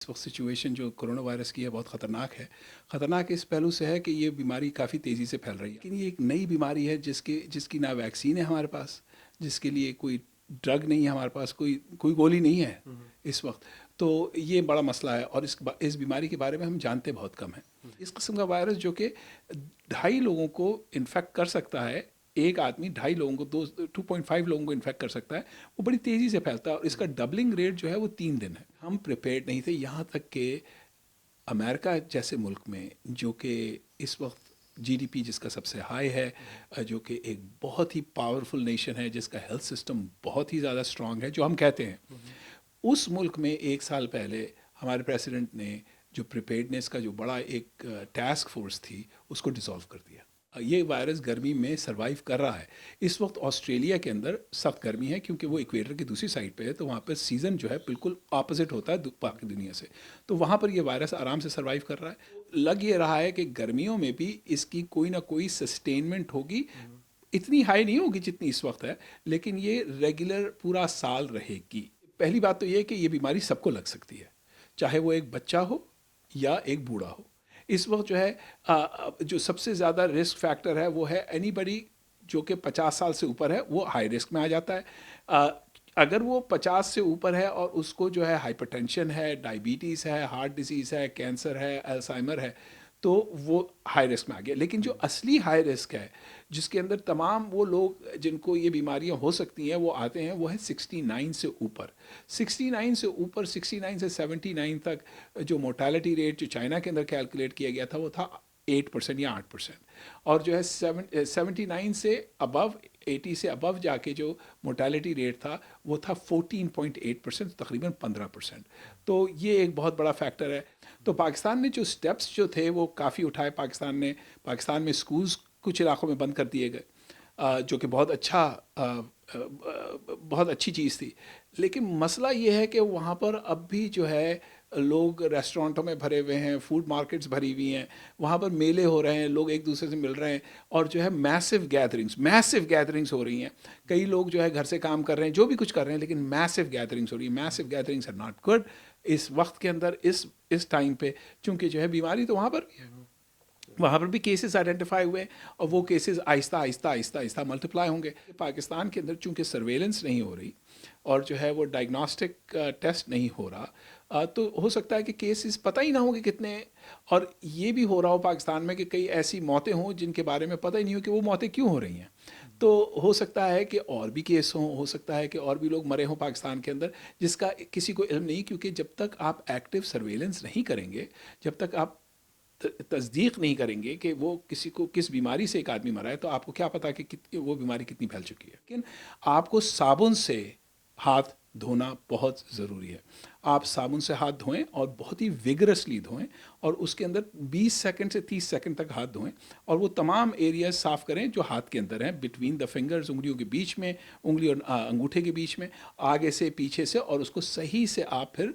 इस वक्त सिचुएशन जो कोरोना वायरस की है बहुत ख़तरनाक है। ख़तरनाक इस पहलू से है कि ये बीमारी काफ़ी तेज़ी से फैल रही है, लेकिन ये एक नई बीमारी है जिसकी ना वैक्सीन है हमारे पास, जिसके लिए कोई ड्रग नहीं है हमारे पास, कोई कोई गोली नहीं है इस वक्त। तो ये बड़ा मसला है और इस बीमारी के बारे में हम जानते बहुत कम हैं। इस किस्म का वायरस जो कि 2.5 लोगों को इन्फेक्ट कर सकता है, एक आदमी 2.5 लोगों को 2.5 लोगों को इन्फेक्ट कर सकता है, वो बड़ी तेज़ी से फैलता है और इसका डबलिंग रेट जो है वो 3 दिन है। हम प्रिपेयर्ड नहीं थे, यहाँ तक कि अमेरिका जैसे मुल्क में जो कि इस वक्त जीडीपी जिसका सबसे हाई है, जो कि एक बहुत ही पावरफुल नेशन है, जिसका हेल्थ सिस्टम बहुत ही ज़्यादा स्ट्रांग है जो हम कहते हैं, उस मुल्क में 1 साल पहले हमारे प्रेसिडेंट ने जो प्रिपेयर्डनेस का जो बड़ा एक टास्क फोर्स थी उसको डिसॉल्व कर दिया। ये वायरस गर्मी में सरवाइव कर रहा है। इस वक्त ऑस्ट्रेलिया के अंदर सख्त गर्मी है क्योंकि वो इक्वेटर की दूसरी साइड पे है, तो वहाँ पर सीज़न जो है बिल्कुल ऑपोजिट होता है बाकी दुनिया से। तो वहाँ पर ये वायरस आराम से सरवाइव कर रहा है। लग ये रहा है कि गर्मियों में भी इसकी कोई ना कोई सस्टेनमेंट होगी, इतनी हाई नहीं होगी जितनी इस वक्त है, लेकिन ये रेगुलर पूरा साल रहेगी। पहली बात तो ये कि ये बीमारी सबको लग सकती है, चाहे वो एक बच्चा हो या एक बूढ़ा हो। इस वक्त जो है जो सबसे ज़्यादा रिस्क फैक्टर है वो है एनीबडी जो कि 50 साल से ऊपर है, वो हाई रिस्क में आ जाता है। अगर वो 50 से ऊपर है और उसको जो है हाइपरटेंशन है, डायबिटीज़ है, हार्ट डिजीज़ है, कैंसर है, अल्जाइमर है, तो वो हाई रिस्क में आ गया। लेकिन जो असली हाई रिस्क है, जिसके अंदर तमाम वो लोग जिनको ये बीमारियां हो सकती हैं वो आते हैं, वो है 69 से ऊपर। 69 से ऊपर, 69 से 79 तक जो मोर्टालिटी रेट जो चाइना के अंदर कैलकुलेट किया गया था वो था 8% या 8%। और जो है 79 से अबव, 80 से अबव जाके जो मोर्टालिटी रेट था वो था 14.8%, तकरीबन 15%। तो ये एक बहुत बड़ा फैक्टर है। तो पाकिस्तान ने जो स्टेप्स जो थे वो काफ़ी उठाए। पाकिस्तान में स्कूल्स कुछ इलाकों में बंद कर दिए गए, जो कि बहुत अच्छी चीज़ थी। लेकिन मसला ये है कि वहाँ पर अब भी जो है लोग रेस्टोरेंटों में भरे हुए हैं, फूड मार्केट्स भरी हुई हैं, वहाँ पर मेले हो रहे हैं, लोग एक दूसरे से मिल रहे हैं और जो है मैसिव गैदरिंग्स हो रही हैं। कई लोग जो है घर से काम कर रहे हैं, जो भी कुछ कर रहे हैं, लेकिन मैसिव गैदरिंग्स हो रही है। Massive gatherings are not good इस वक्त के अंदर, इस टाइम पे, चूँकि जो है बीमारी तो वहाँ पर भी है, वहाँ पर भी केसेस आइडेंटिफाई हुए और वो केसेस आहिस्ता आहिस्ता आहिस्ता आहिस्ता मल्टीप्लाई होंगे। पाकिस्तान के अंदर चूँकि सर्वेलेंस नहीं हो रही और जो है वो डायग्नोस्टिक टेस्ट नहीं हो रहा, तो हो सकता है कि केसेस पता ही ना होंगे कितने। और ये भी हो रहा हो पाकिस्तान में कि कई ऐसी मौतें हों जिनके बारे में पता ही नहीं हो कि वो मौतें क्यों हो रही हैं। तो हो सकता है कि और भी केस हों, हो सकता है कि और भी लोग मरे हों पाकिस्तान के अंदर जिसका किसी को इल्म नहीं, क्योंकि जब तक आप एक्टिव सर्वेलेंस नहीं करेंगे, जब तक आप तस्दीक नहीं करेंगे कि वो किसी को किस बीमारी से एक आदमी मरा है, तो आपको क्या पता कि वो बीमारी कितनी फैल चुकी है। लेकिन आपको साबुन से हाथ धोना बहुत ज़रूरी है। आप साबुन से हाथ धोएं और बहुत ही विगरसली धोएं और उसके अंदर 20 सेकंड से 30 सेकंड तक हाथ धोएं और वो तमाम एरियाज साफ़ करें जो हाथ के अंदर हैं, बिटवीन द फिंगर्स, उंगलियों के बीच में, उंगली और अंगूठे के बीच में, आगे से पीछे से, और उसको सही से आप फिर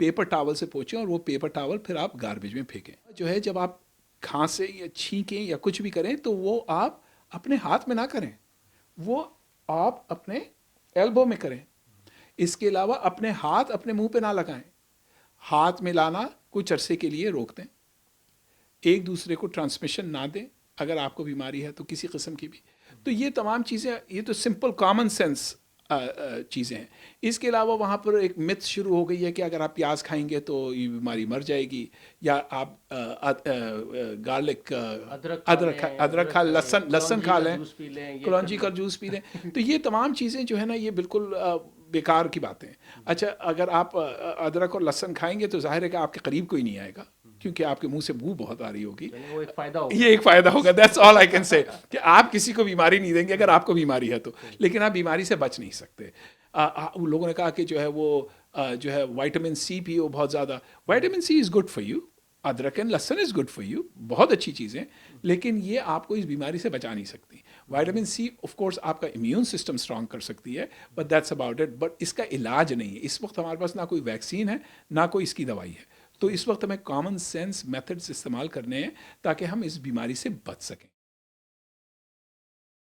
पेपर टावल से पोंछें और वो पेपर टावल फिर आप गार्बेज में फेंकें। जो है जब आप खांसें या छींकें या कुछ भी करें तो वो आप अपने हाथ में ना करें, वो आप अपने एल्बो में करें। इसके अलावा अपने हाथ अपने मुंह पे ना लगाएं, हाथ मिलाना कुछ अरसे के लिए रोक दें, एक दूसरे को ट्रांसमिशन ना दें अगर आपको बीमारी है तो किसी किस्म की भी। तो ये तमाम चीज़ें, ये तो सिंपल कॉमन सेंस चीज़ें हैं। इसके अलावा वहाँ पर एक मिथ शुरू हो गई है कि अगर आप प्याज खाएंगे तो ये बीमारी मर जाएगी, या आप गार्लिक, अदरक खा, लहसुन लहसुन खा लें, कलौंजी का जूस पी लें। तो ये तमाम चीज़ें जो है ना, ये बिल्कुल बेकार की बातें हैं। अच्छा, अगर आप अदरक और लहसुन खाएंगे तो जाहिर है कि आपके करीब कोई नहीं आएगा, क्योंकि आपके मुंह से बू बहुत आ रही होगी। वो एक फायदा होगा। ये एक फ़ायदा होगा, that's all I can say, कि आप किसी को बीमारी नहीं देंगे अगर आपको बीमारी है तो, लेकिन आप बीमारी से बच नहीं सकते। उन लोगों ने कहा कि जो है वो जो है विटामिन सी पियो बहुत ज़्यादा। Vitamin C is good for you, अदरक एंड लहसुन इज़ गुड फॉर यू, बहुत अच्छी चीज़ें, लेकिन ये आपको इस बीमारी से बचा नहीं सकती। विटामिन सी ऑफ कोर्स आपका इम्यून सिस्टम स्ट्रॉन्ग कर सकती है, but that's about it. But इसका इलाज नहीं है इस वक्त हमारे पास, ना कोई वैक्सीन है ना कोई इसकी दवाई है। तो इस वक्त हमें कॉमन सेंस मेथड्स इस्तेमाल करने हैं ताकि हम इस बीमारी से बच सकें।